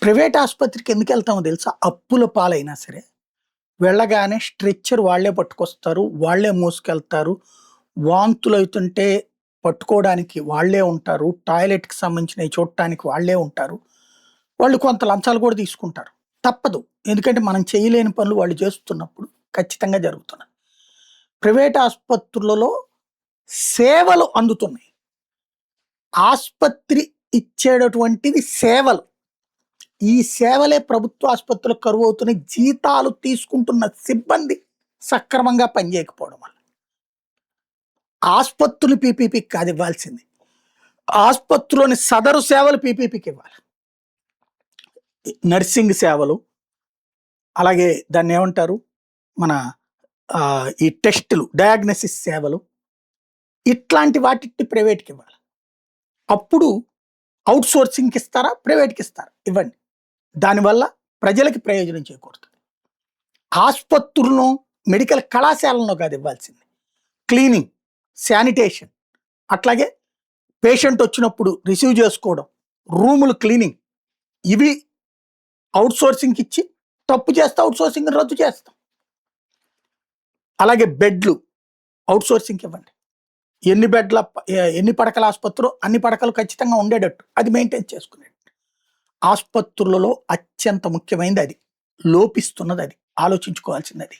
Private ఆసుపత్రికి ఎందుకు వెళ్తామో తెలుసా? అప్పుల పాలైనా సరే, వెళ్ళగానే స్ట్రెచ్చర్ వాళ్ళే పట్టుకొస్తారు. వాళ్ళే మోసుకెళ్తారు. వాంతులవుతుంటే పట్టుకోవడానికి వాళ్ళే ఉంటారు. టాయిలెట్‌కి సంబంధించినవి చూడటానికి వాళ్ళే ఉంటారు. వాళ్ళు కొంత లంచాలు కూడా తీసుకుంటారు. తప్పదు. ఎందుకంటే మనం చేయలేని పనులు వాళ్ళు చేస్తున్నప్పుడు ఖచ్చితంగా జరుగుతున్నది. ప్రైవేట్ ఆసుపత్రులలో సేవలు అందుతున్నాయి. ఆస్పత్రి ఇచ్చేటటువంటివి సేవలు. ఈ సేవలే ప్రభుత్వ ఆసుపత్రులకు కరువవుతున్నాయి. జీతాలు తీసుకుంటున్న సిబ్బంది సక్రమంగా పనిచేయకపోవడం వల్ల. ఆస్పత్రులు పీపీపీకి కాదు ఇవ్వాల్సింది. ఆస్పత్రిలోని సదరు సేవలు పీపీపీకి ఇవ్వాలి. నర్సింగ్ సేవలు, అలాగే దాన్నేమంటారు? మన ఈ టెస్టులు, డయాగ్నోసిస్ సేవలు, ఇట్లాంటి వాటిని ప్రైవేట్‌కి ఇవ్వాలి. అప్పుడు ఔట్‌సోర్సింగ్‌కి ఇస్తారా? ప్రైవేట్‌కి ఇస్తారా? ఇవ్వండి. దానివల్ల ప్రజలకి ప్రయోజనం చేకూరుతుంది. ఆస్పత్రులను, మెడికల్ కళాశాలను కాదు ఇవ్వాల్సింది. క్లీనింగ్, శానిటేషన్, అట్లాగే పేషెంట్ వచ్చినప్పుడు రిసీవ్ చేసుకోవడం, రూములు క్లీనింగ్, ఇవి ఔట్‌సోర్సింగ్‌కి ఇచ్చి తప్పు చేస్తే ఔట్‌సోర్సింగ్‌ని రద్దు చేస్తాం. అలాగే బెడ్లు ఔట్‌సోర్సింగ్‌కి ఇవ్వండి. ఎన్ని పడకల ఆసుపత్రో అన్ని పడకలు ఖచ్చితంగా ఉండేటట్టు అది మెయింటైన్ చేసుకునేది. ఆసుపత్రులలో అత్యంత ముఖ్యమైనది అది. లోపిస్తున్నది అది. ఆలోచించుకోవాల్సింది అది.